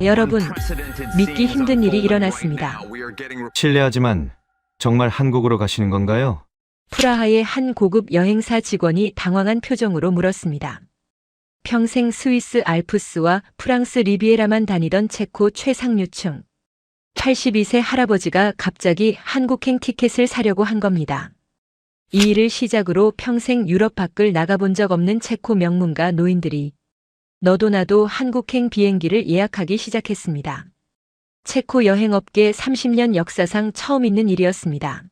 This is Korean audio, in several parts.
여러분, 믿기 힘든 일이 일어났습니다. 실례하지만 정말 한국으로 가시는 건가요? 프라하의 한 고급 여행사 직원이 당황한 표정으로 물었습니다. 평생 스위스 알프스와 프랑스 리비에라만 다니던 체코 최상류층 82세 할아버지가 갑자기 한국행 티켓을 사려고 한 겁니다. 이 일을 시작으로 평생 유럽 밖을 나가본 적 없는 체코 명문가 노인들이 너도 나도 한국행 비행기를 예약하기 시작했습니다. 체코 여행업계 30년 역사상 처음 있는 일이었습니다.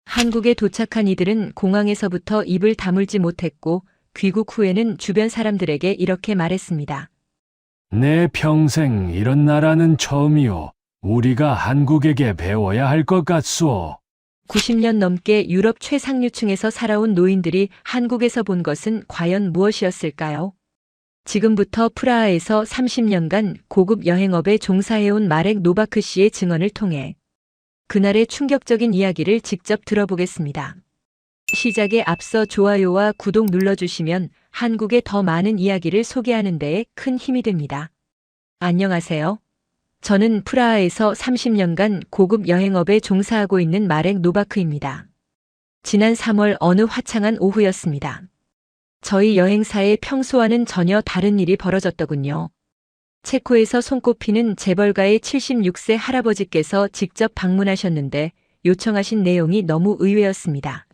한국에 도착한 이들은 공항에서부터 입을 다물지 못했고 귀국 후에는 주변 사람들에게 이렇게 말했습니다. 내 평생 이런 나라는 처음이요. 우리가 한국에게 배워야 할 것 같소. 90년 넘게 유럽 최상류층에서 살아온 노인들이 한국에서 본 것은 과연 무엇이었을까요? 지금부터 프라하에서 30년간 고급 여행업에 종사해온 마렉 노바크 씨의 증언을 통해 그날의 충격적인 이야기를 직접 들어보겠습니다. 시작에 앞서 좋아요와 구독 눌러주시면 한국의 더 많은 이야기를 소개하는 데에 큰 힘이 됩니다. 안녕하세요. 저는 프라하에서 30년간 고급 여행업에 종사하고 있는 마렉 노바크입니다. 지난 3월 어느 화창한 오후였습니다. 저희 여행사에 평소와는 전혀 다른 일이 벌어졌더군요. 체코에서 손꼽히는 재벌가의 76세 할아버지께서 직접 방문하셨는데 요청하신 내용이 너무 의외였습니다.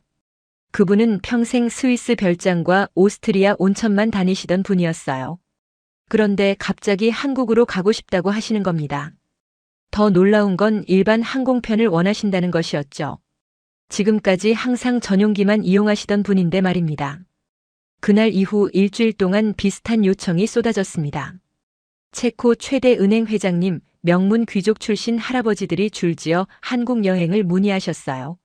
그분은 평생 스위스 별장과 오스트리아 온천만 다니시던 분이었어요. 그런데 갑자기 한국으로 가고 싶다고 하시는 겁니다. 더 놀라운 건 일반 항공편을 원하신다는 것이었죠. 지금까지 항상 전용기만 이용하시던 분인데 말입니다. 그날 이후 일주일 동안 비슷한 요청이 쏟아졌습니다. 체코 최대 은행 회장님, 명문 귀족 출신 할아버지들이 줄지어 한국 여행을 문의하셨어요.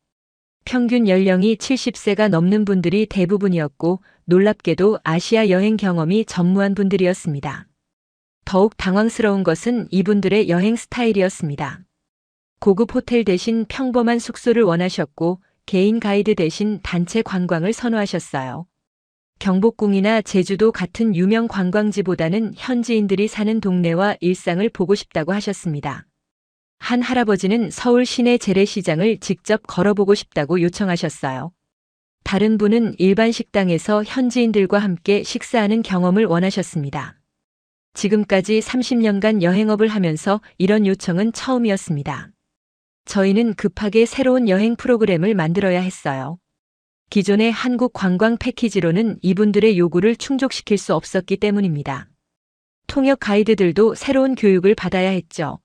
평균 연령이 70세가 넘는 분들이 대부분이었고 놀랍게도 아시아 여행 경험이 전무한 분들이었습니다. 더욱 당황스러운 것은 이분들의 여행 스타일이었습니다. 고급 호텔 대신 평범한 숙소를 원하셨고 개인 가이드 대신 단체 관광을 선호하셨어요. 경복궁이나 제주도 같은 유명 관광지보다는 현지인들이 사는 동네와 일상을 보고 싶다고 하셨습니다. 한 할아버지는 서울 시내 재래시장을 직접 걸어보고 싶다고 요청하셨어요. 다른 분은 일반 식당에서 현지인들과 함께 식사하는 경험을 원하셨습니다. 지금까지 30년간 여행업을 하면서 이런 요청은 처음이었습니다. 저희는 급하게 새로운 여행 프로그램을 만들어야 했어요. 기존의 한국 관광 패키지로는 이분들의 요구를 충족시킬 수 없었기 때문입니다. 통역 가이드들도 새로운 교육을 받아야 했죠.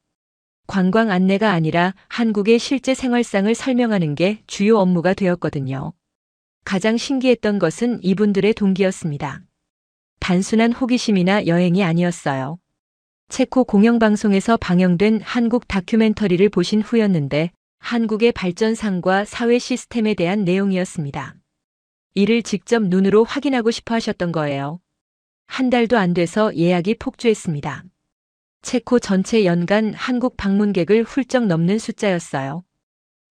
관광 안내가 아니라 한국의 실제 생활상을 설명하는 게 주요 업무가 되었거든요. 가장 신기했던 것은 이분들의 동기였습니다. 단순한 호기심이나 여행이 아니었어요. 체코 공영방송에서 방영된 한국 다큐멘터리를 보신 후였는데 한국의 발전상과 사회 시스템에 대한 내용이었습니다. 이를 직접 눈으로 확인하고 싶어 하셨던 거예요. 한 달도 안 돼서 예약이 폭주했습니다. 체코 전체 연간 한국 방문객을 훌쩍 넘는 숫자였어요.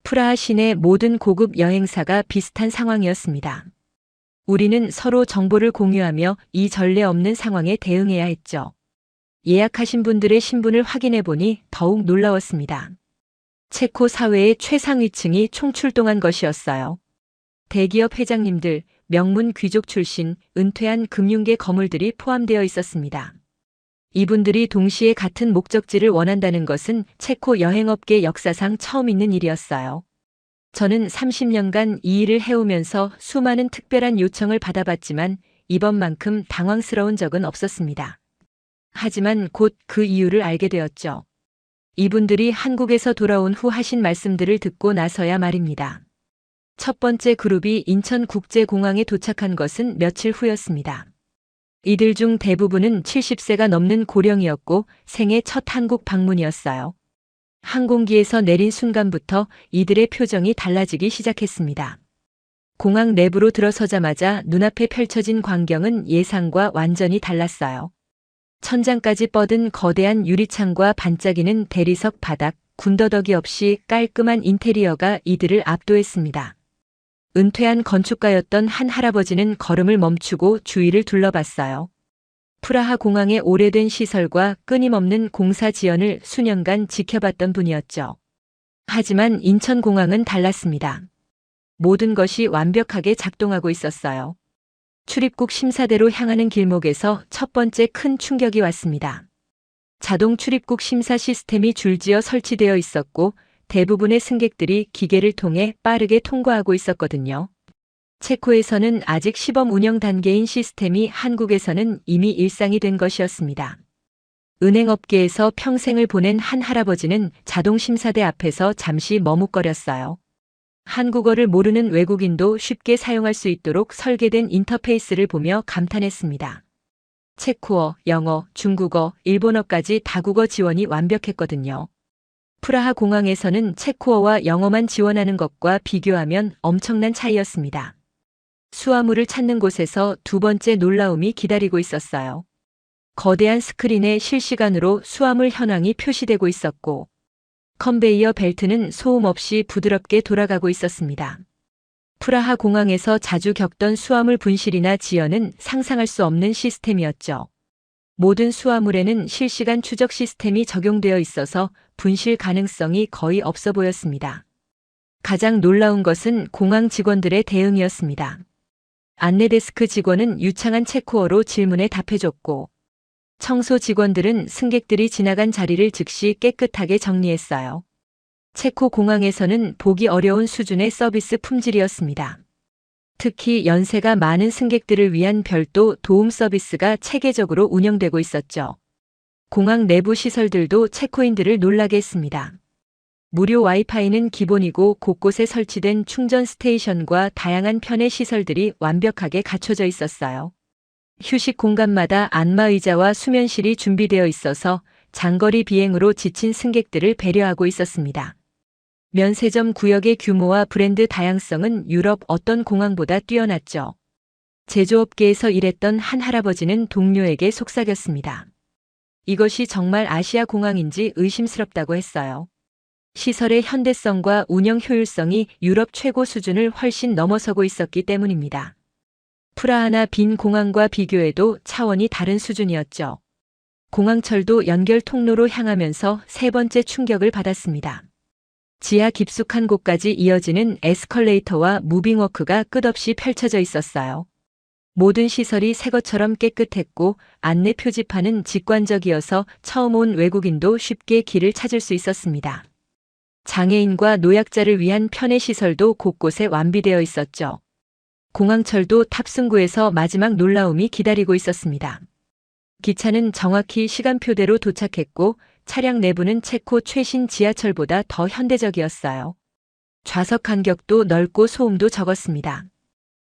프라하 시내 모든 고급 여행사가 비슷한 상황이었습니다. 우리는 서로 정보를 공유하며 이 전례 없는 상황에 대응해야 했죠. 예약하신 분들의 신분을 확인해 보니 더욱 놀라웠습니다. 체코 사회의 최상위층이 총출동한 것이었어요. 대기업 회장님들, 명문 귀족 출신, 은퇴한 금융계 거물들이 포함되어 있었습니다. 이분들이 동시에 같은 목적지를 원한다는 것은 체코 여행업계 역사상 처음 있는 일이었어요. 저는 30년간 이 일을 해오면서 수많은 특별한 요청을 받아봤지만 이번만큼 당황스러운 적은 없었습니다. 하지만 곧 그 이유를 알게 되었죠. 이분들이 한국에서 돌아온 후 하신 말씀들을 듣고 나서야 말입니다. 첫 번째 그룹이 인천국제공항에 도착한 것은 며칠 후였습니다. 이들 중 대부분은 70세가 넘는 고령이었고 생애 첫 한국 방문이었어요. 항공기에서 내린 순간부터 이들의 표정이 달라지기 시작했습니다. 공항 내부로 들어서자마자 눈앞에 펼쳐진 광경은 예상과 완전히 달랐어요. 천장까지 뻗은 거대한 유리창과 반짝이는 대리석 바닥, 군더더기 없이 깔끔한 인테리어가 이들을 압도했습니다. 은퇴한 건축가였던 한 할아버지는 걸음을 멈추고 주위를 둘러봤어요. 프라하 공항의 오래된 시설과 끊임없는 공사 지연을 수년간 지켜봤던 분이었죠. 하지만 인천공항은 달랐습니다. 모든 것이 완벽하게 작동하고 있었어요. 출입국 심사대로 향하는 길목에서 첫 번째 큰 충격이 왔습니다. 자동 출입국 심사 시스템이 줄지어 설치되어 있었고 대부분의 승객들이 기계를 통해 빠르게 통과하고 있었거든요. 체코에서는 아직 시범 운영 단계인 시스템이 한국에서는 이미 일상이 된 것이었습니다. 은행업계에서 평생을 보낸 한 할아버지는 자동심사대 앞에서 잠시 머뭇거렸어요. 한국어를 모르는 외국인도 쉽게 사용할 수 있도록 설계된 인터페이스를 보며 감탄했습니다. 체코어, 영어, 중국어, 일본어까지 다국어 지원이 완벽했거든요. 프라하 공항에서는 체코어와 영어만 지원하는 것과 비교하면 엄청난 차이였습니다. 수화물을 찾는 곳에서 두 번째 놀라움이 기다리고 있었어요. 거대한 스크린에 실시간으로 수화물 현황이 표시되고 있었고, 컨베이어 벨트는 소음 없이 부드럽게 돌아가고 있었습니다. 프라하 공항에서 자주 겪던 수화물 분실이나 지연은 상상할 수 없는 시스템이었죠. 모든 수화물에는 실시간 추적 시스템이 적용되어 있어서 분실 가능성이 거의 없어 보였습니다. 가장 놀라운 것은 공항 직원들의 대응이었습니다. 안내데스크 직원은 유창한 체코어로 질문에 답해줬고, 청소 직원들은 승객들이 지나간 자리를 즉시 깨끗하게 정리했어요. 체코 공항에서는 보기 어려운 수준의 서비스 품질이었습니다. 특히 연세가 많은 승객들을 위한 별도 도움 서비스가 체계적으로 운영되고 있었죠. 공항 내부 시설들도 체코인들을 놀라게 했습니다. 무료 와이파이는 기본이고 곳곳에 설치된 충전 스테이션과 다양한 편의 시설들이 완벽하게 갖춰져 있었어요. 휴식 공간마다 안마의자와 수면실이 준비되어 있어서 장거리 비행으로 지친 승객들을 배려하고 있었습니다. 면세점 구역의 규모와 브랜드 다양성은 유럽 어떤 공항보다 뛰어났죠. 제조업계에서 일했던 한 할아버지는 동료에게 속삭였습니다. 이것이 정말 아시아 공항인지 의심스럽다고 했어요. 시설의 현대성과 운영 효율성이 유럽 최고 수준을 훨씬 넘어서고 있었기 때문입니다. 프라하나 빈 공항과 비교해도 차원이 다른 수준이었죠. 공항철도 연결 통로로 향하면서 세 번째 충격을 받았습니다. 지하 깊숙한 곳까지 이어지는 에스컬레이터와 무빙워크가 끝없이 펼쳐져 있었어요. 모든 시설이 새 것처럼 깨끗했고 안내 표지판은 직관적이어서 처음 온 외국인도 쉽게 길을 찾을 수 있었습니다. 장애인과 노약자를 위한 편의 시설도 곳곳에 완비되어 있었죠. 공항철도 탑승구에서 마지막 놀라움이 기다리고 있었습니다. 기차는 정확히 시간표대로 도착했고 차량 내부는 체코 최신 지하철보다 더 현대적이었어요. 좌석 간격도 넓고 소음도 적었습니다.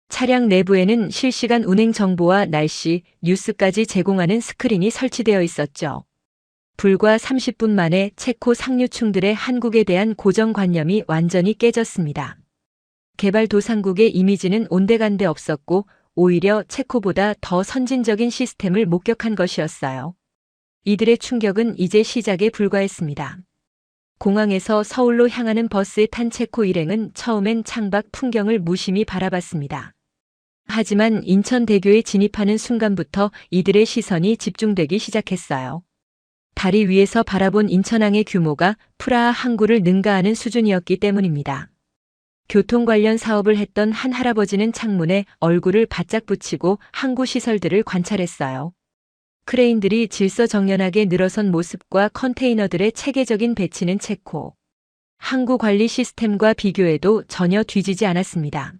차량 내부에는 실시간 운행 정보와 날씨, 뉴스까지 제공하는 스크린이 설치되어 있었죠. 불과 30분 만에 체코 상류층들의 한국에 대한 고정관념이 완전히 깨졌습니다. 개발도상국의 이미지는 온데간데 없었고 오히려 체코보다 더 선진적인 시스템을 목격한 것이었어요. 이들의 충격은 이제 시작에 불과했습니다. 공항에서 서울로 향하는 버스에 탄 체코 일행은 처음엔 창밖 풍경을 무심히 바라봤습니다. 하지만 인천대교에 진입하는 순간부터 이들의 시선이 집중되기 시작했어요. 다리 위에서 바라본 인천항의 규모가 프라하 항구를 능가하는 수준이었기 때문입니다. 교통 관련 사업을 했던 한 할아버지는 창문에 얼굴을 바짝 붙이고 항구 시설들을 관찰했어요. 크레인들이 질서정연하게 늘어선 모습과 컨테이너들의 체계적인 배치는 체코 항구 관리 시스템과 비교해도 전혀 뒤지지 않았습니다.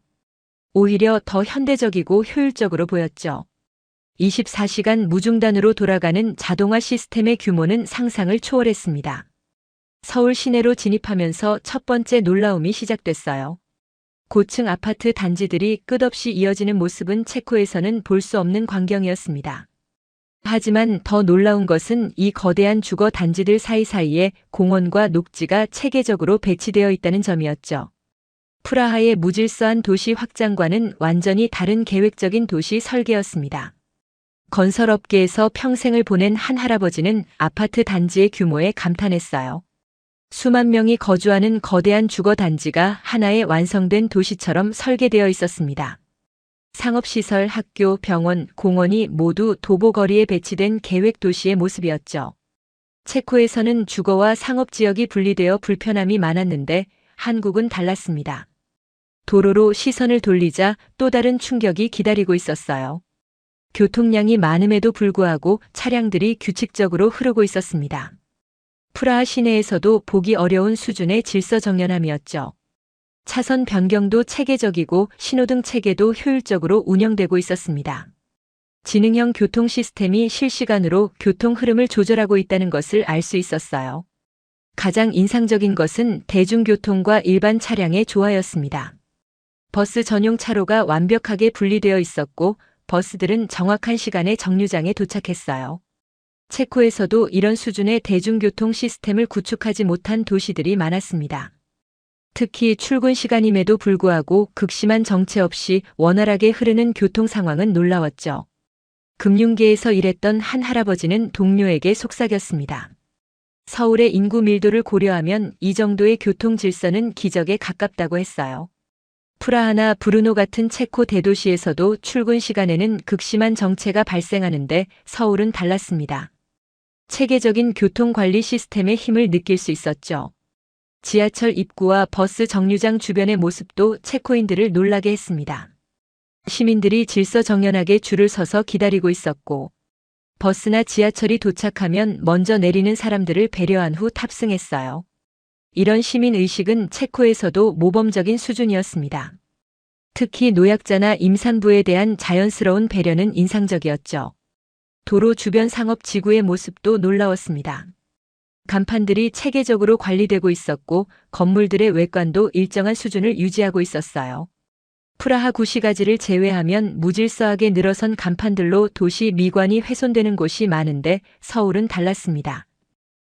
오히려 더 현대적이고 효율적으로 보였죠. 24시간 무중단으로 돌아가는 자동화 시스템의 규모는 상상을 초월했습니다. 서울 시내로 진입하면서 첫 번째 놀라움이 시작됐어요. 고층 아파트 단지들이 끝없이 이어지는 모습은 체코에서는 볼 수 없는 광경이었습니다. 하지만 더 놀라운 것은 이 거대한 주거 단지들 사이사이에 공원과 녹지가 체계적으로 배치되어 있다는 점이었죠. 프라하의 무질서한 도시 확장과는 완전히 다른 계획적인 도시 설계였습니다. 건설업계에서 평생을 보낸 한 할아버지는 아파트 단지의 규모에 감탄했어요. 수만 명이 거주하는 거대한 주거 단지가 하나의 완성된 도시처럼 설계되어 있었습니다. 상업시설, 학교, 병원, 공원이 모두 도보거리에 배치된 계획 도시의 모습이었죠. 체코에서는 주거와 상업지역이 분리되어 불편함이 많았는데 한국은 달랐습니다. 도로로 시선을 돌리자 또 다른 충격이 기다리고 있었어요. 교통량이 많음에도 불구하고 차량들이 규칙적으로 흐르고 있었습니다. 프라하 시내에서도 보기 어려운 수준의 질서정연함이었죠. 차선 변경도 체계적이고 신호등 체계도 효율적으로 운영되고 있었습니다. 지능형 교통 시스템이 실시간으로 교통 흐름을 조절하고 있다는 것을 알 수 있었어요. 가장 인상적인 것은 대중교통과 일반 차량의 조화였습니다. 버스 전용 차로가 완벽하게 분리되어 있었고 버스들은 정확한 시간에 정류장에 도착했어요. 체코에서도 이런 수준의 대중교통 시스템을 구축하지 못한 도시들이 많았습니다. 특히 출근 시간임에도 불구하고 극심한 정체 없이 원활하게 흐르는 교통 상황은 놀라웠죠. 금융계에서 일했던 한 할아버지는 동료에게 속삭였습니다. 서울의 인구 밀도를 고려하면 이 정도의 교통 질서는 기적에 가깝다고 했어요. 프라하나 브루노 같은 체코 대도시에서도 출근 시간에는 극심한 정체가 발생하는데 서울은 달랐습니다. 체계적인 교통관리 시스템의 힘을 느낄 수 있었죠. 지하철 입구와 버스 정류장 주변의 모습도 체코인들을 놀라게 했습니다. 시민들이 질서정연하게 줄을 서서 기다리고 있었고, 버스나 지하철이 도착하면 먼저 내리는 사람들을 배려한 후 탑승했어요. 이런 시민의식은 체코에서도 모범적인 수준이었습니다. 특히 노약자나 임산부에 대한 자연스러운 배려는 인상적이었죠. 도로 주변 상업지구의 모습도 놀라웠습니다. 간판들이 체계적으로 관리되고 있었고 건물들의 외관도 일정한 수준을 유지하고 있었어요. 프라하 구시가지를 제외하면 무질서하게 늘어선 간판들로 도시 미관이 훼손되는 곳이 많은데 서울은 달랐습니다.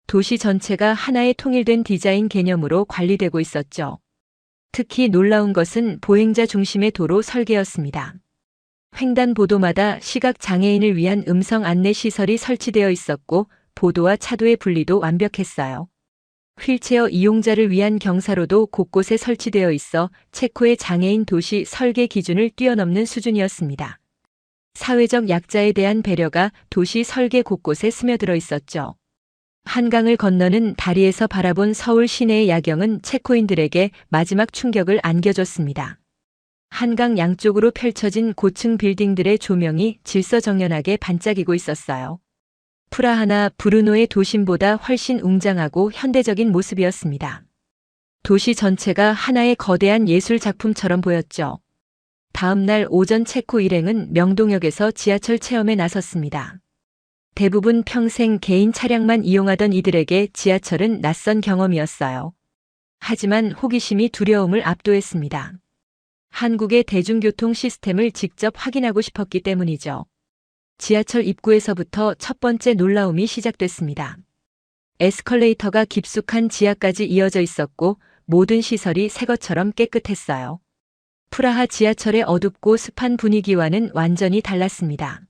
도시 전체가 하나의 통일된 디자인 개념으로 관리되고 있었죠. 특히 놀라운 것은 보행자 중심의 도로 설계였습니다. 횡단보도마다 시각장애인을 위한 음성 안내 시설이 설치되어 있었고 보도와 차도의 분리도 완벽했어요. 휠체어 이용자를 위한 경사로도 곳곳에 설치되어 있어 체코의 장애인 도시 설계 기준을 뛰어넘는 수준이었습니다. 사회적 약자에 대한 배려가 도시 설계 곳곳에 스며들어 있었죠. 한강을 건너는 다리에서 바라본 서울 시내의 야경은 체코인들에게 마지막 충격을 안겨줬습니다. 한강 양쪽으로 펼쳐진 고층 빌딩들의 조명이 질서정연하게 반짝이고 있었어요. 프라하나 브루노의 도심보다 훨씬 웅장하고 현대적인 모습이었습니다. 도시 전체가 하나의 거대한 예술 작품처럼 보였죠. 다음 날 오전 체코 일행은 명동역에서 지하철 체험에 나섰습니다. 대부분 평생 개인 차량만 이용하던 이들에게 지하철은 낯선 경험이었어요. 하지만 호기심이 두려움을 압도했습니다. 한국의 대중교통 시스템을 직접 확인하고 싶었기 때문이죠. 지하철 입구에서부터 첫 번째 놀라움이 시작됐습니다. 에스컬레이터가 깊숙한 지하까지 이어져 있었고 모든 시설이 새 것처럼 깨끗했어요. 프라하 지하철의 어둡고 습한 분위기와는 완전히 달랐습니다.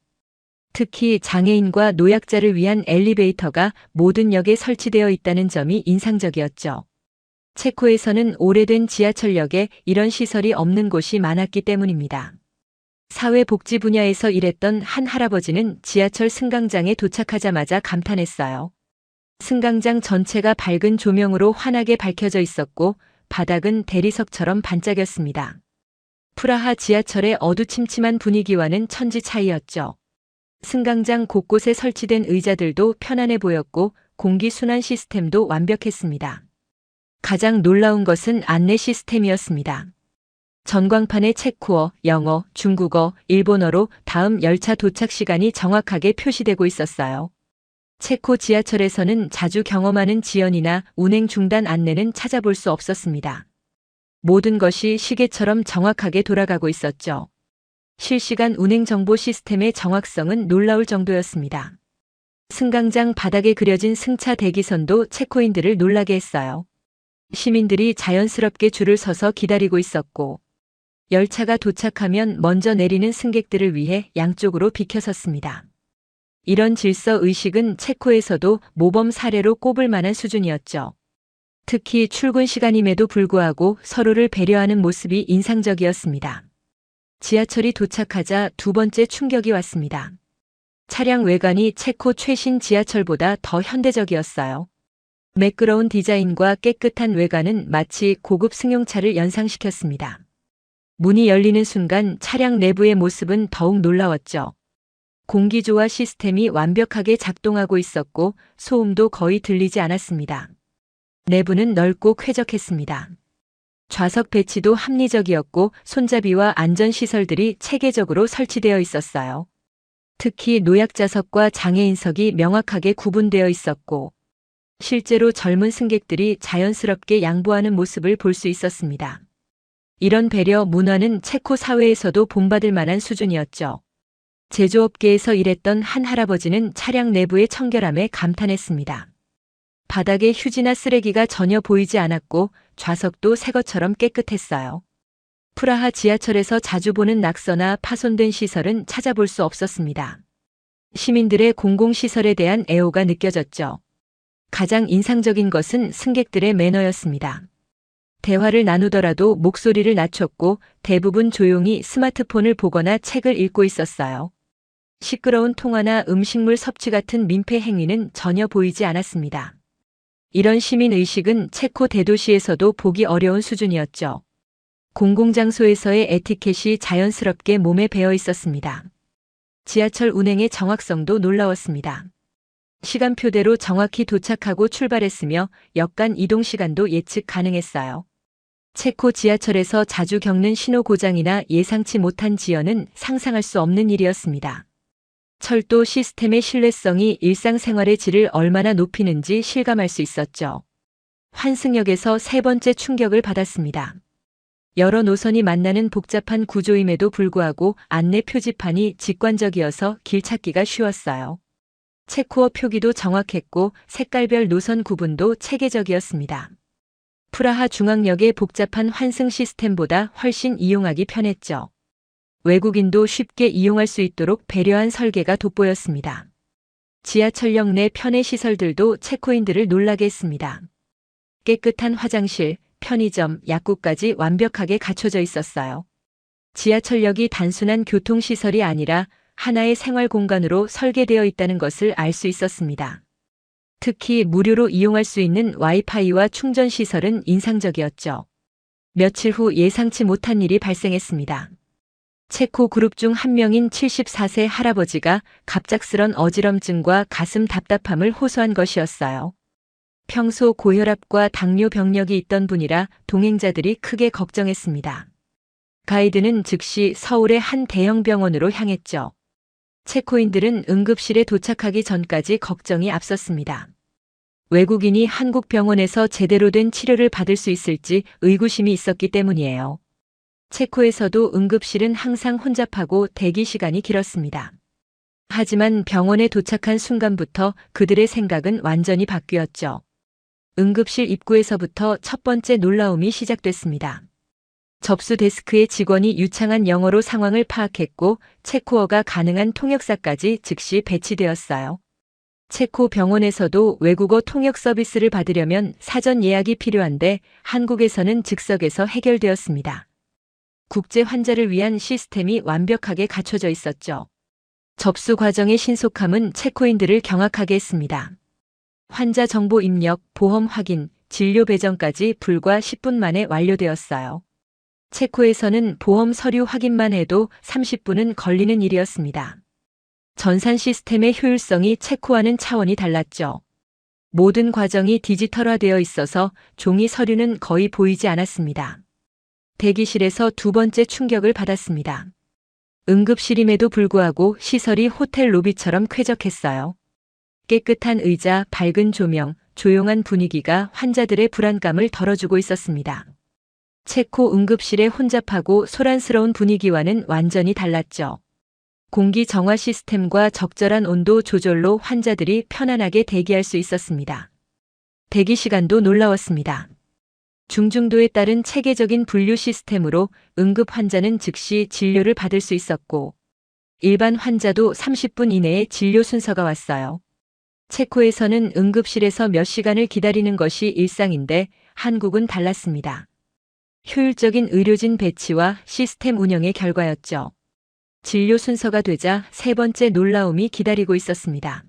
특히 장애인과 노약자를 위한 엘리베이터가 모든 역에 설치되어 있다는 점이 인상적이었죠. 체코에서는 오래된 지하철역에 이런 시설이 없는 곳이 많았기 때문입니다. 사회복지 분야에서 일했던 한 할아버지는 지하철 승강장에 도착하자마자 감탄했어요. 승강장 전체가 밝은 조명으로 환하게 밝혀져 있었고 바닥은 대리석처럼 반짝였습니다. 프라하 지하철의 어두침침한 분위기와는 천지 차이였죠. 승강장 곳곳에 설치된 의자들도 편안해 보였고 공기순환 시스템도 완벽했습니다. 가장 놀라운 것은 안내 시스템이었습니다. 전광판에 체코어, 영어, 중국어, 일본어로 다음 열차 도착 시간이 정확하게 표시되고 있었어요. 체코 지하철에서는 자주 경험하는 지연이나 운행 중단 안내는 찾아볼 수 없었습니다. 모든 것이 시계처럼 정확하게 돌아가고 있었죠. 실시간 운행 정보 시스템의 정확성은 놀라울 정도였습니다. 승강장 바닥에 그려진 승차 대기선도 체코인들을 놀라게 했어요. 시민들이 자연스럽게 줄을 서서 기다리고 있었고 열차가 도착하면 먼저 내리는 승객들을 위해 양쪽으로 비켜섰습니다. 이런 질서 의식은 체코에서도 모범 사례로 꼽을 만한 수준이었죠. 특히 출근 시간임에도 불구하고 서로를 배려하는 모습이 인상적이었습니다. 지하철이 도착하자 두 번째 충격이 왔습니다. 차량 외관이 체코 최신 지하철보다 더 현대적이었어요. 매끄러운 디자인과 깨끗한 외관은 마치 고급 승용차를 연상시켰습니다. 문이 열리는 순간 차량 내부의 모습은 더욱 놀라웠죠. 공기조화 시스템이 완벽하게 작동하고 있었고 소음도 거의 들리지 않았습니다. 내부는 넓고 쾌적했습니다. 좌석 배치도 합리적이었고 손잡이와 안전시설들이 체계적으로 설치되어 있었어요. 특히 노약자석과 장애인석이 명확하게 구분되어 있었고 실제로 젊은 승객들이 자연스럽게 양보하는 모습을 볼 수 있었습니다. 이런 배려 문화는 체코 사회에서도 본받을 만한 수준이었죠. 제조업계에서 일했던 한 할아버지는 차량 내부의 청결함에 감탄했습니다. 바닥에 휴지나 쓰레기가 전혀 보이지 않았고 좌석도 새 것처럼 깨끗했어요. 프라하 지하철에서 자주 보는 낙서나 파손된 시설은 찾아볼 수 없었습니다. 시민들의 공공시설에 대한 애호가 느껴졌죠. 가장 인상적인 것은 승객들의 매너였습니다. 대화를 나누더라도 목소리를 낮췄고 대부분 조용히 스마트폰을 보거나 책을 읽고 있었어요. 시끄러운 통화나 음식물 섭취 같은 민폐 행위는 전혀 보이지 않았습니다. 이런 시민의식은 체코 대도시에서도 보기 어려운 수준이었죠. 공공장소에서의 에티켓이 자연스럽게 몸에 배어 있었습니다. 지하철 운행의 정확성도 놀라웠습니다. 시간표대로 정확히 도착하고 출발했으며 역간 이동 시간도 예측 가능했어요. 체코 지하철에서 자주 겪는 신호 고장이나 예상치 못한 지연은 상상할 수 없는 일이었습니다. 철도 시스템의 신뢰성이 일상생활의 질을 얼마나 높이는지 실감할 수 있었죠. 환승역에서 세 번째 충격을 받았습니다. 여러 노선이 만나는 복잡한 구조임에도 불구하고 안내 표지판이 직관적이어서 길 찾기가 쉬웠어요. 체코어 표기도 정확했고 색깔별 노선 구분도 체계적이었습니다. 프라하 중앙역의 복잡한 환승 시스템보다 훨씬 이용하기 편했죠. 외국인도 쉽게 이용할 수 있도록 배려한 설계가 돋보였습니다. 지하철역 내 편의 시설들도 체코인들을 놀라게 했습니다. 깨끗한 화장실, 편의점, 약국까지 완벽하게 갖춰져 있었어요. 지하철역이 단순한 교통시설이 아니라 하나의 생활 공간으로 설계되어 있다는 것을 알 수 있었습니다. 특히 무료로 이용할 수 있는 와이파이와 충전 시설은 인상적이었죠. 며칠 후 예상치 못한 일이 발생했습니다. 체코 그룹 중 한 명인 74세 할아버지가 갑작스런 어지럼증과 가슴 답답함을 호소한 것이었어요. 평소 고혈압과 당뇨 병력이 있던 분이라 동행자들이 크게 걱정했습니다. 가이드는 즉시 서울의 한 대형 병원으로 향했죠. 체코인들은 응급실에 도착하기 전까지 걱정이 앞섰습니다. 외국인이 한국 병원에서 제대로 된 치료를 받을 수 있을지 의구심이 있었기 때문이에요. 체코에서도 응급실은 항상 혼잡하고 대기 시간이 길었습니다. 하지만 병원에 도착한 순간부터 그들의 생각은 완전히 바뀌었죠. 응급실 입구에서부터 첫 번째 놀라움이 시작됐습니다. 접수 데스크의 직원이 유창한 영어로 상황을 파악했고 체코어가 가능한 통역사까지 즉시 배치되었어요. 체코 병원에서도 외국어 통역 서비스를 받으려면 사전 예약이 필요한데 한국에서는 즉석에서 해결되었습니다. 국제 환자를 위한 시스템이 완벽하게 갖춰져 있었죠. 접수 과정의 신속함은 체코인들을 경악하게 했습니다. 환자 정보 입력, 보험 확인, 진료 배정까지 불과 10분 만에 완료되었어요. 체코에서는 보험 서류 확인만 해도 30분은 걸리는 일이었습니다. 전산 시스템의 효율성이 체코와는 차원이 달랐죠. 모든 과정이 디지털화되어 있어서 종이 서류는 거의 보이지 않았습니다. 대기실에서 두 번째 충격을 받았습니다. 응급실임에도 불구하고 시설이 호텔 로비처럼 쾌적했어요. 깨끗한 의자, 밝은 조명, 조용한 분위기가 환자들의 불안감을 덜어주고 있었습니다. 체코 응급실의 혼잡하고 소란스러운 분위기와는 완전히 달랐죠. 공기 정화 시스템과 적절한 온도 조절로 환자들이 편안하게 대기할 수 있었습니다. 대기 시간도 놀라웠습니다. 중증도에 따른 체계적인 분류 시스템으로 응급 환자는 즉시 진료를 받을 수 있었고 일반 환자도 30분 이내에 진료 순서가 왔어요. 체코에서는 응급실에서 몇 시간을 기다리는 것이 일상인데 한국은 달랐습니다. 효율적인 의료진 배치와 시스템 운영의 결과였죠. 진료 순서가 되자 세 번째 놀라움이 기다리고 있었습니다.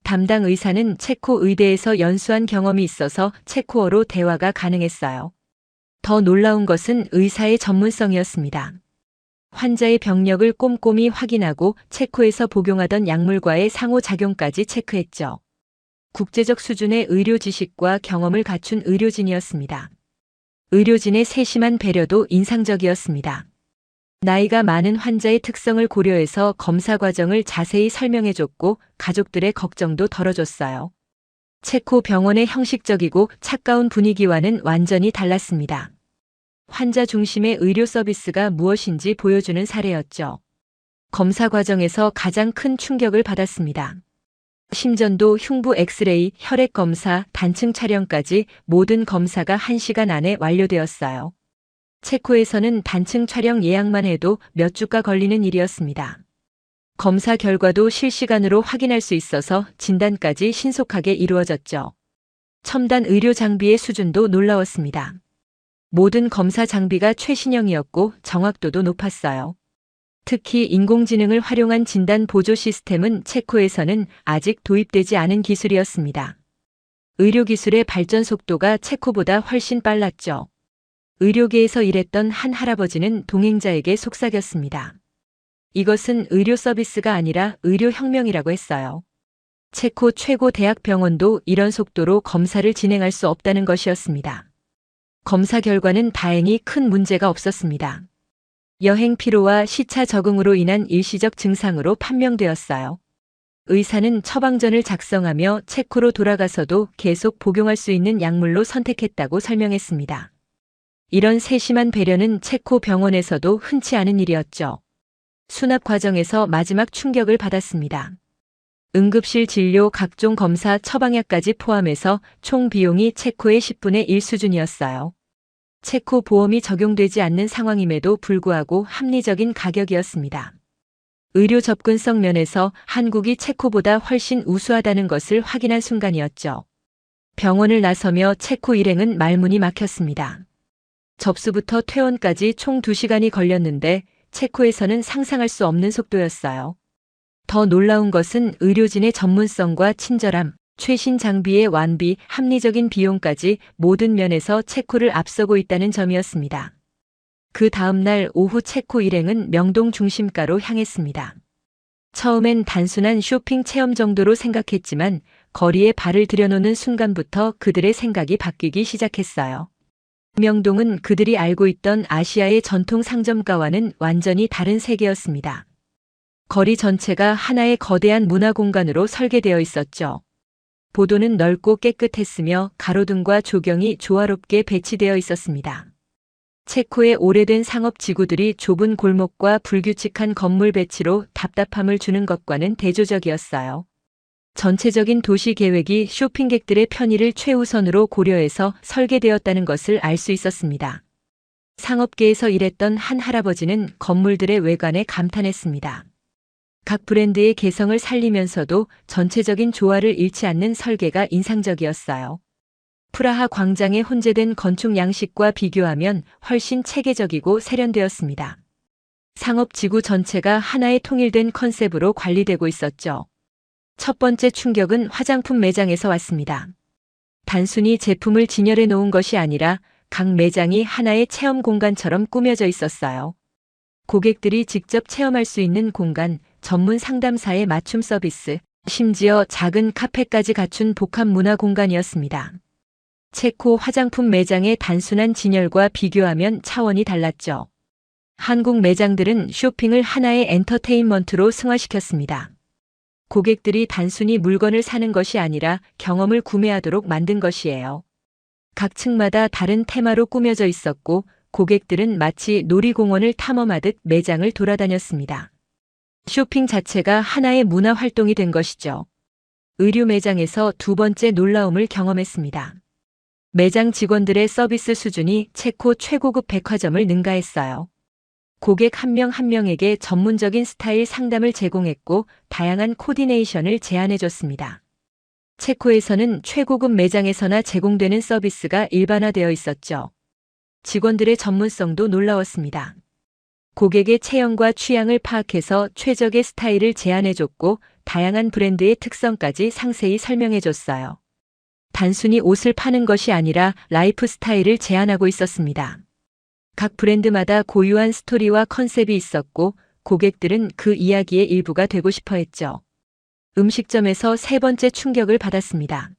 담당 의사는 체코 의대에서 연수한 경험이 있어서 체코어로 대화가 가능했어요. 더 놀라운 것은 의사의 전문성이었습니다. 환자의 병력을 꼼꼼히 확인하고 체코에서 복용하던 약물과의 상호작용까지 체크했죠. 국제적 수준의 의료 지식과 경험을 갖춘 의료진이었습니다. 의료진의 세심한 배려도 인상적이었습니다. 나이가 많은 환자의 특성을 고려해서 검사 과정을 자세히 설명해줬고 가족들의 걱정도 덜어줬어요. 체코 병원의 형식적이고 차가운 분위기와는 완전히 달랐습니다. 환자 중심의 의료 서비스가 무엇인지 보여주는 사례였죠. 검사 과정에서 가장 큰 충격을 받았습니다. 심전도, 흉부 엑스레이, 혈액 검사, 단층 촬영까지 모든 검사가 1시간 안에 완료되었어요. 체코에서는 단층 촬영 예약만 해도 몇 주가 걸리는 일이었습니다. 검사 결과도 실시간으로 확인할 수 있어서 진단까지 신속하게 이루어졌죠. 첨단 의료 장비의 수준도 놀라웠습니다. 모든 검사 장비가 최신형이었고 정확도도 높았어요. 특히 인공지능을 활용한 진단 보조 시스템은 체코에서는 아직 도입되지 않은 기술이었습니다. 의료기술의 발전 속도가 체코보다 훨씬 빨랐죠. 의료계에서 일했던 한 할아버지는 동행자에게 속삭였습니다. 이것은 의료 서비스가 아니라 의료혁명이라고 했어요. 체코 최고 대학병원도 이런 속도로 검사를 진행할 수 없다는 것이었습니다. 검사 결과는 다행히 큰 문제가 없었습니다. 여행 피로와 시차 적응으로 인한 일시적 증상으로 판명되었어요. 의사는 처방전을 작성하며 체코로 돌아가서도 계속 복용할 수 있는 약물로 선택했다고 설명했습니다. 이런 세심한 배려는 체코 병원에서도 흔치 않은 일이었죠. 수납 과정에서 마지막 충격을 받았습니다. 응급실 진료, 각종 검사, 처방약까지 포함해서 총 비용이 체코의 10분의 1 수준이었어요. 체코 보험이 적용되지 않는 상황임에도 불구하고 합리적인 가격이었습니다. 의료 접근성 면에서 한국이 체코보다 훨씬 우수하다는 것을 확인한 순간이었죠. 병원을 나서며 체코 일행은 말문이 막혔습니다. 접수부터 퇴원까지 총 2시간이 걸렸는데 체코에서는 상상할 수 없는 속도였어요. 더 놀라운 것은 의료진의 전문성과 친절함, 최신 장비의 완비, 합리적인 비용까지 모든 면에서 체코를 앞서고 있다는 점이었습니다. 그 다음 날 오후 체코 일행은 명동 중심가로 향했습니다. 처음엔 단순한 쇼핑 체험 정도로 생각했지만 거리에 발을 들여놓는 순간부터 그들의 생각이 바뀌기 시작했어요. 명동은 그들이 알고 있던 아시아의 전통 상점가와는 완전히 다른 세계였습니다. 거리 전체가 하나의 거대한 문화 공간으로 설계되어 있었죠. 보도는 넓고 깨끗했으며 가로등과 조경이 조화롭게 배치되어 있었습니다. 체코의 오래된 상업 지구들이 좁은 골목과 불규칙한 건물 배치로 답답함을 주는 것과는 대조적이었어요. 전체적인 도시 계획이 쇼핑객들의 편의를 최우선으로 고려해서 설계되었다는 것을 알 수 있었습니다. 상업계에서 일했던 한 할아버지는 건물들의 외관에 감탄했습니다. 각 브랜드의 개성을 살리면서도 전체적인 조화를 잃지 않는 설계가 인상적이었어요. 프라하 광장의 혼재된 건축 양식과 비교하면 훨씬 체계적이고 세련되었습니다. 상업지구 전체가 하나의 통일된 컨셉으로 관리되고 있었죠. 첫 번째 충격은 화장품 매장에서 왔습니다. 단순히 제품을 진열해 놓은 것이 아니라 각 매장이 하나의 체험 공간처럼 꾸며져 있었어요. 고객들이 직접 체험할 수 있는 공간, 전문 상담사의 맞춤 서비스, 심지어 작은 카페까지 갖춘 복합 문화 공간이었습니다. 체코 화장품 매장의 단순한 진열과 비교하면 차원이 달랐죠. 한국 매장들은 쇼핑을 하나의 엔터테인먼트로 승화시켰습니다. 고객들이 단순히 물건을 사는 것이 아니라 경험을 구매하도록 만든 것이에요. 각 층마다 다른 테마로 꾸며져 있었고 고객들은 마치 놀이공원을 탐험하듯 매장을 돌아다녔습니다. 쇼핑 자체가 하나의 문화 활동이 된 것이죠. 의류 매장에서 두 번째 놀라움을 경험했습니다. 매장 직원들의 서비스 수준이 체코 최고급 백화점을 능가했어요. 고객 한 명 한 명에게 전문적인 스타일 상담을 제공했고 다양한 코디네이션을 제안해줬습니다. 체코에서는 최고급 매장에서나 제공되는 서비스가 일반화되어 있었죠. 직원들의 전문성도 놀라웠습니다. 고객의 체형과 취향을 파악해서 최적의 스타일을 제안해줬고 다양한 브랜드의 특성까지 상세히 설명해줬어요. 단순히 옷을 파는 것이 아니라 라이프 스타일을 제안하고 있었습니다. 각 브랜드마다 고유한 스토리와 컨셉이 있었고 고객들은 그 이야기의 일부가 되고 싶어 했죠. 음식점에서 세 번째 충격을 받았습니다.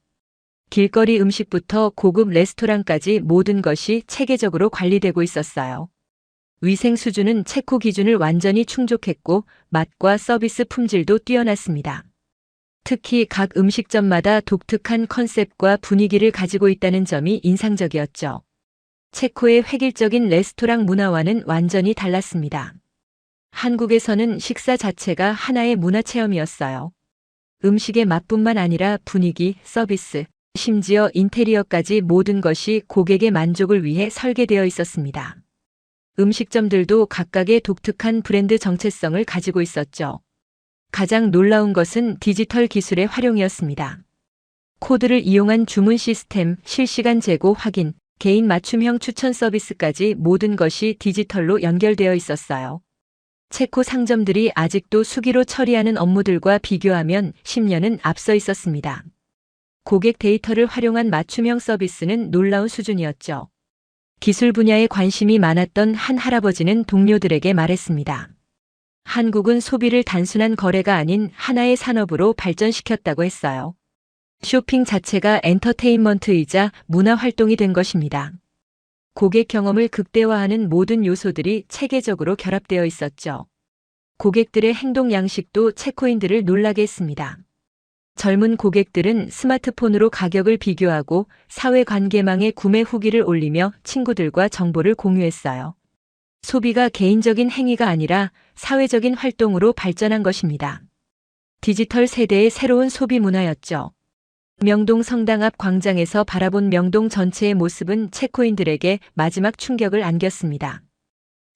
길거리 음식부터 고급 레스토랑까지 모든 것이 체계적으로 관리되고 있었어요. 위생 수준은 체코 기준을 완전히 충족했고 맛과 서비스 품질도 뛰어났습니다. 특히 각 음식점마다 독특한 컨셉과 분위기를 가지고 있다는 점이 인상적이었죠. 체코의 획일적인 레스토랑 문화와는 완전히 달랐습니다. 한국에서는 식사 자체가 하나의 문화 체험이었어요. 음식의 맛뿐만 아니라 분위기, 서비스, 심지어 인테리어까지 모든 것이 고객의 만족을 위해 설계되어 있었습니다. 음식점들도 각각의 독특한 브랜드 정체성을 가지고 있었죠. 가장 놀라운 것은 디지털 기술의 활용이었습니다. 코드를 이용한 주문 시스템, 실시간 재고 확인, 개인 맞춤형 추천 서비스까지 모든 것이 디지털로 연결되어 있었어요. 체코 상점들이 아직도 수기로 처리하는 업무들과 비교하면 10년은 앞서 있었습니다. 고객 데이터를 활용한 맞춤형 서비스는 놀라운 수준이었죠. 기술 분야에 관심이 많았던 한 할아버지는 동료들에게 말했습니다. 한국은 소비를 단순한 거래가 아닌 하나의 산업으로 발전시켰다고 했어요. 쇼핑 자체가 엔터테인먼트이자 문화 활동이 된 것입니다. 고객 경험을 극대화하는 모든 요소들이 체계적으로 결합되어 있었죠. 고객들의 행동 양식도 체코인들을 놀라게 했습니다. 젊은 고객들은 스마트폰으로 가격을 비교하고 사회관계망에 구매 후기를 올리며 친구들과 정보를 공유했어요. 소비가 개인적인 행위가 아니라 사회적인 활동으로 발전한 것입니다. 디지털 세대의 새로운 소비 문화였죠. 명동 성당 앞 광장에서 바라본 명동 전체의 모습은 체코인들에게 마지막 충격을 안겼습니다.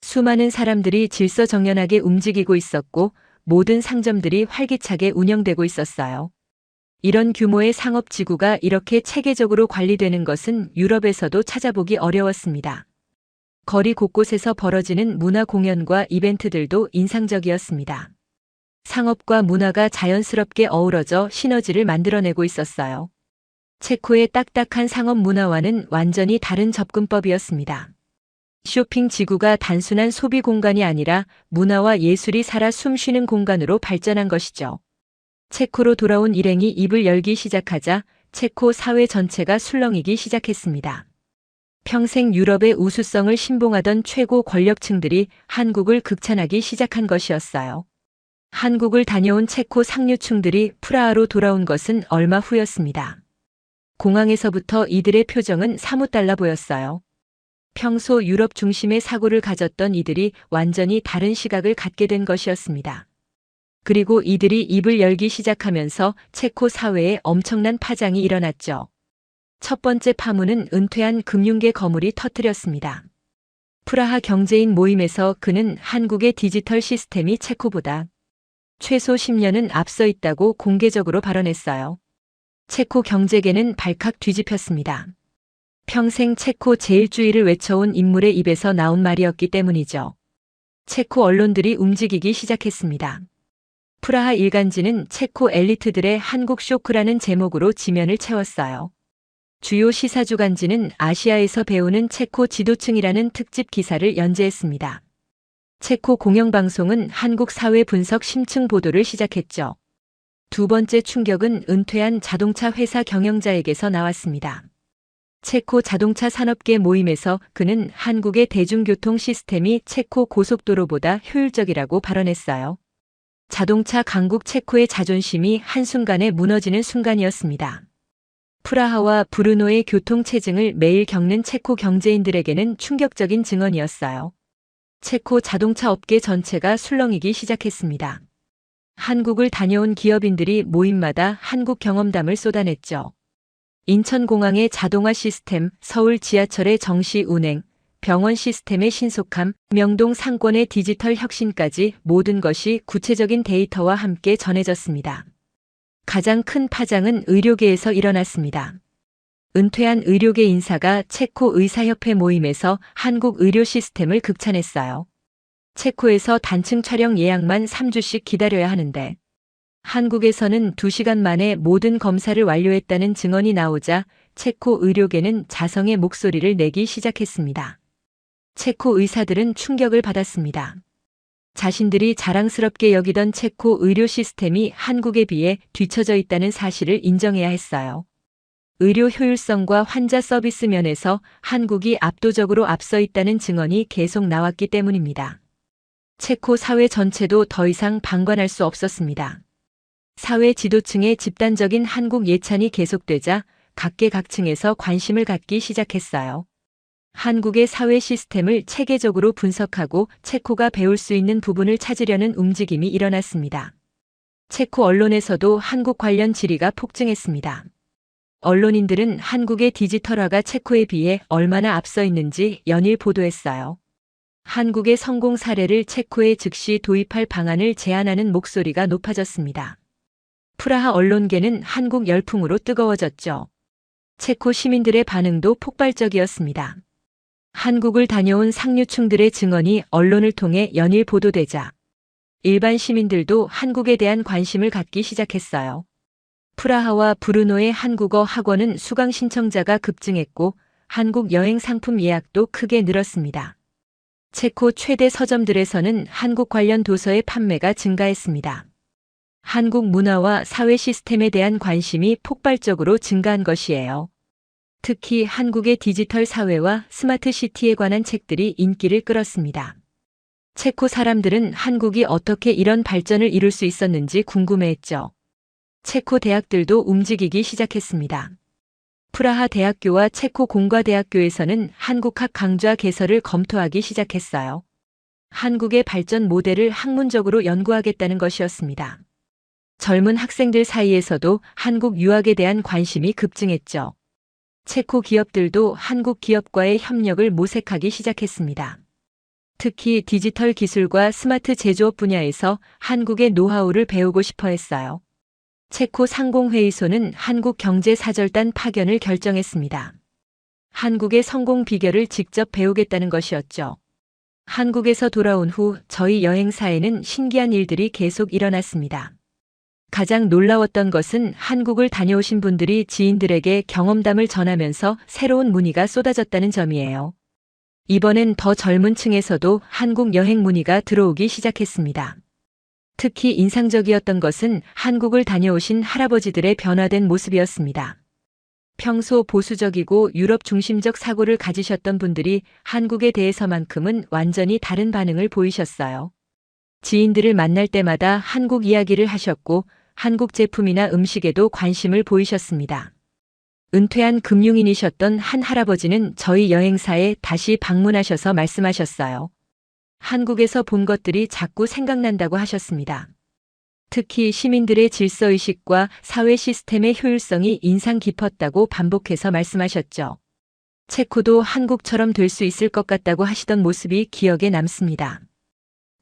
수많은 사람들이 질서정연하게 움직이고 있었고 모든 상점들이 활기차게 운영되고 있었어요. 이런 규모의 상업지구가 이렇게 체계적으로 관리되는 것은 유럽에서도 찾아보기 어려웠습니다. 거리 곳곳에서 벌어지는 문화 공연과 이벤트들도 인상적이었습니다. 상업과 문화가 자연스럽게 어우러져 시너지를 만들어내고 있었어요. 체코의 딱딱한 상업 문화와는 완전히 다른 접근법이었습니다. 쇼핑 지구가 단순한 소비 공간이 아니라 문화와 예술이 살아 숨쉬는 공간으로 발전한 것이죠. 체코로 돌아온 일행이 입을 열기 시작하자 체코 사회 전체가 술렁이기 시작했습니다. 평생 유럽의 우수성을 신봉하던 최고 권력층들이 한국을 극찬하기 시작한 것이었어요. 한국을 다녀온 체코 상류층들이 프라하로 돌아온 것은 얼마 후였습니다. 공항에서부터 이들의 표정은 사뭇 달라 보였어요. 평소 유럽 중심의 사고를 가졌던 이들이 완전히 다른 시각을 갖게 된 것이었습니다. 그리고 이들이 입을 열기 시작하면서 체코 사회에 엄청난 파장이 일어났죠. 첫 번째 파문은 은퇴한 금융계 거물이 터뜨렸습니다. 프라하 경제인 모임에서 그는 한국의 디지털 시스템이 체코보다 최소 10년은 앞서 있다고 공개적으로 발언했어요. 체코 경제계는 발칵 뒤집혔습니다. 평생 체코 제일주의를 외쳐온 인물의 입에서 나온 말이었기 때문이죠. 체코 언론들이 움직이기 시작했습니다. 프라하 일간지는 체코 엘리트들의 한국 쇼크라는 제목으로 지면을 채웠어요. 주요 시사주간지는 아시아에서 배우는 체코 지도층이라는 특집 기사를 연재했습니다. 체코 공영방송은 한국 사회 분석 심층 보도를 시작했죠. 두 번째 충격은 은퇴한 자동차 회사 경영자에게서 나왔습니다. 체코 자동차 산업계 모임에서 그는 한국의 대중교통 시스템이 체코 고속도로보다 효율적이라고 발언했어요. 자동차 강국 체코의 자존심이 한순간에 무너지는 순간이었습니다. 프라하와 브루노의 교통체증을 매일 겪는 체코 경제인들에게는 충격적인 증언이었어요. 체코 자동차 업계 전체가 술렁이기 시작했습니다. 한국을 다녀온 기업인들이 모임마다 한국 경험담을 쏟아냈죠. 인천공항의 자동화 시스템, 서울 지하철의 정시 운행, 병원 시스템의 신속함, 명동 상권의 디지털 혁신까지 모든 것이 구체적인 데이터와 함께 전해졌습니다. 가장 큰 파장은 의료계에서 일어났습니다. 은퇴한 의료계 인사가 체코 의사협회 모임에서 한국 의료 시스템을 극찬했어요. 체코에서 단층 촬영 예약만 3주씩 기다려야 하는데 한국에서는 2시간 만에 모든 검사를 완료했다는 증언이 나오자 체코 의료계는 자성의 목소리를 내기 시작했습니다. 체코 의사들은 충격을 받았습니다. 자신들이 자랑스럽게 여기던 체코 의료 시스템이 한국에 비해 뒤처져 있다는 사실을 인정해야 했어요. 의료 효율성과 환자 서비스 면에서 한국이 압도적으로 앞서 있다는 증언이 계속 나왔기 때문입니다. 체코 사회 전체도 더 이상 방관할 수 없었습니다. 사회 지도층의 집단적인 한국 예찬이 계속되자 각계각층에서 관심을 갖기 시작했어요. 한국의 사회 시스템을 체계적으로 분석하고 체코가 배울 수 있는 부분을 찾으려는 움직임이 일어났습니다. 체코 언론에서도 한국 관련 질의가 폭증했습니다. 언론인들은 한국의 디지털화가 체코에 비해 얼마나 앞서 있는지 연일 보도했어요. 한국의 성공 사례를 체코에 즉시 도입할 방안을 제안하는 목소리가 높아졌습니다. 프라하 언론계는 한국 열풍으로 뜨거워졌죠. 체코 시민들의 반응도 폭발적이었습니다. 한국을 다녀온 상류층들의 증언이 언론을 통해 연일 보도되자 일반 시민들도 한국에 대한 관심을 갖기 시작했어요. 프라하와 브루노의 한국어 학원은 수강 신청자가 급증했고 한국 여행 상품 예약도 크게 늘었습니다. 체코 최대 서점들에서는 한국 관련 도서의 판매가 증가했습니다. 한국 문화와 사회 시스템에 대한 관심이 폭발적으로 증가한 것이에요. 특히 한국의 디지털 사회와 스마트 시티에 관한 책들이 인기를 끌었습니다. 체코 사람들은 한국이 어떻게 이런 발전을 이룰 수 있었는지 궁금해했죠. 체코 대학들도 움직이기 시작했습니다. 프라하 대학교와 체코 공과대학교에서는 한국학 강좌 개설을 검토하기 시작했어요. 한국의 발전 모델을 학문적으로 연구하겠다는 것이었습니다. 젊은 학생들 사이에서도 한국 유학에 대한 관심이 급증했죠. 체코 기업들도 한국 기업과의 협력을 모색하기 시작했습니다. 특히 디지털 기술과 스마트 제조업 분야에서 한국의 노하우를 배우고 싶어 했어요. 체코 상공회의소는 한국경제사절단 파견을 결정했습니다. 한국의 성공 비결을 직접 배우겠다는 것이었죠. 한국에서 돌아온 후 저희 여행사에는 신기한 일들이 계속 일어났습니다. 가장 놀라웠던 것은 한국을 다녀오신 분들이 지인들에게 경험담을 전하면서 새로운 문의가 쏟아졌다는 점이에요. 이번엔 더 젊은 층에서도 한국 여행 문의가 들어오기 시작했습니다. 특히 인상적이었던 것은 한국을 다녀오신 할아버지들의 변화된 모습이었습니다. 평소 보수적이고 유럽 중심적 사고를 가지셨던 분들이 한국에 대해서만큼은 완전히 다른 반응을 보이셨어요. 지인들을 만날 때마다 한국 이야기를 하셨고 한국 제품이나 음식에도 관심을 보이셨습니다. 은퇴한 금융인이셨던 한 할아버지는 저희 여행사에 다시 방문하셔서 말씀하셨어요. 한국에서 본 것들이 자꾸 생각난다고 하셨습니다. 특히 시민들의 질서의식과 사회 시스템의 효율성이 인상 깊었다고 반복해서 말씀하셨죠. 체코도 한국처럼 될 수 있을 것 같다고 하시던 모습이 기억에 남습니다.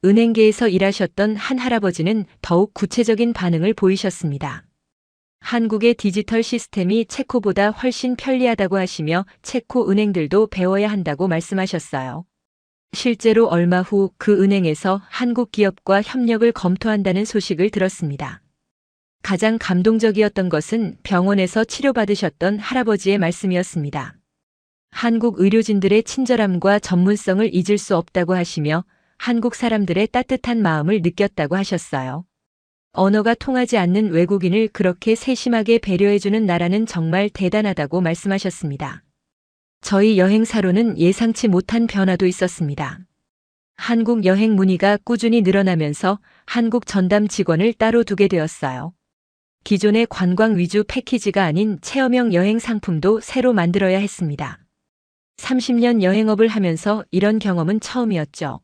은행계에서 일하셨던 한 할아버지는 더욱 구체적인 반응을 보이셨습니다. 한국의 디지털 시스템이 체코보다 훨씬 편리하다고 하시며 체코 은행들도 배워야 한다고 말씀하셨어요. 실제로 얼마 후 그 은행에서 한국 기업과 협력을 검토한다는 소식을 들었습니다. 가장 감동적이었던 것은 병원에서 치료받으셨던 할아버지의 말씀이었습니다. 한국 의료진들의 친절함과 전문성을 잊을 수 없다고 하시며 한국 사람들의 따뜻한 마음을 느꼈다고 하셨어요. 언어가 통하지 않는 외국인을 그렇게 세심하게 배려해주는 나라는 정말 대단하다고 말씀하셨습니다. 저희 여행사로는 예상치 못한 변화도 있었습니다. 한국 여행 문의가 꾸준히 늘어나면서 한국 전담 직원을 따로 두게 되었어요. 기존의 관광 위주 패키지가 아닌 체험형 여행 상품도 새로 만들어야 했습니다. 30년 여행업을 하면서 이런 경험은 처음이었죠.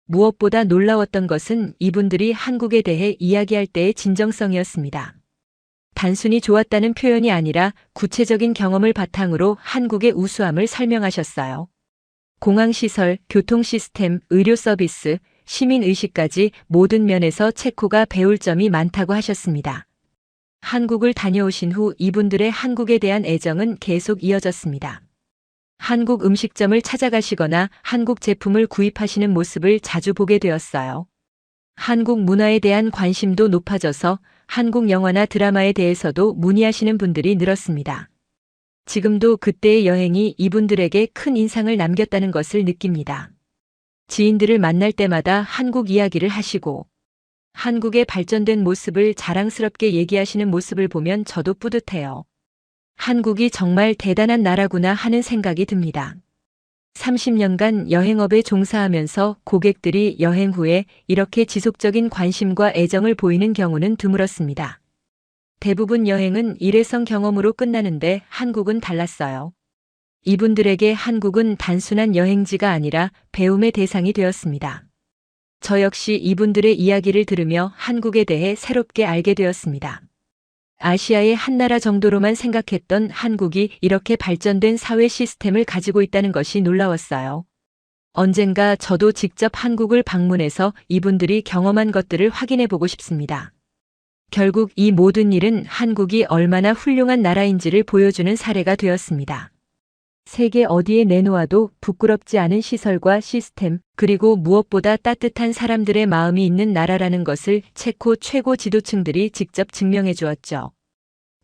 무엇보다 놀라웠던 것은 이분들이 한국에 대해 이야기할 때의 진정성이었습니다. 단순히 좋았다는 표현이 아니라 구체적인 경험을 바탕으로 한국의 우수함을 설명하셨어요. 공항시설, 교통시스템, 의료 서비스, 시민의식까지 모든 면에서 체코가 배울 점이 많다고 하셨습니다. 한국을 다녀오신 후 이분들의 한국에 대한 애정은 계속 이어졌습니다. 한국 음식점을 찾아가시거나 한국 제품을 구입하시는 모습을 자주 보게 되었어요. 한국 문화에 대한 관심도 높아져서 한국 영화나 드라마에 대해서도 문의하시는 분들이 늘었습니다. 지금도 그때의 여행이 이분들에게 큰 인상을 남겼다는 것을 느낍니다. 지인들을 만날 때마다 한국 이야기를 하시고 한국의 발전된 모습을 자랑스럽게 얘기하시는 모습을 보면 저도 뿌듯해요. 한국이 정말 대단한 나라구나 하는 생각이 듭니다. 30년간 여행업에 종사하면서 고객들이 여행 후에 이렇게 지속적인 관심과 애정을 보이는 경우는 드물었습니다. 대부분 여행은 일회성 경험으로 끝나는데 한국은 달랐어요. 이분들에게 한국은 단순한 여행지가 아니라 배움의 대상이 되었습니다. 저 역시 이분들의 이야기를 들으며 한국에 대해 새롭게 알게 되었습니다. 아시아의 한 나라 정도로만 생각했던 한국이 이렇게 발전된 사회 시스템을 가지고 있다는 것이 놀라웠어요. 언젠가 저도 직접 한국을 방문해서 이분들이 경험한 것들을 확인해 보고 싶습니다. 결국 이 모든 일은 한국이 얼마나 훌륭한 나라인지를 보여주는 사례가 되었습니다. 세계 어디에 내놓아도 부끄럽지 않은 시설과 시스템, 그리고 무엇보다 따뜻한 사람들의 마음이 있는 나라라는 것을 체코 최고 지도층들이 직접 증명해 주었죠.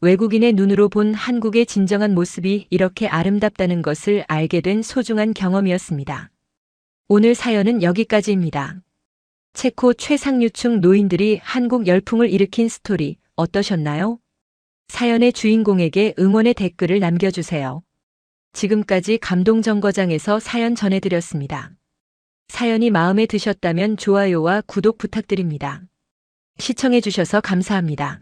외국인의 눈으로 본 한국의 진정한 모습이 이렇게 아름답다는 것을 알게 된 소중한 경험이었습니다. 오늘 사연은 여기까지입니다. 체코 최상류층 노인들이 한국 열풍을 일으킨 스토리 어떠셨나요? 사연의 주인공에게 응원의 댓글을 남겨주세요. 지금까지 감동정거장에서 사연 전해드렸습니다. 사연이 마음에 드셨다면 좋아요와 구독 부탁드립니다. 시청해주셔서 감사합니다.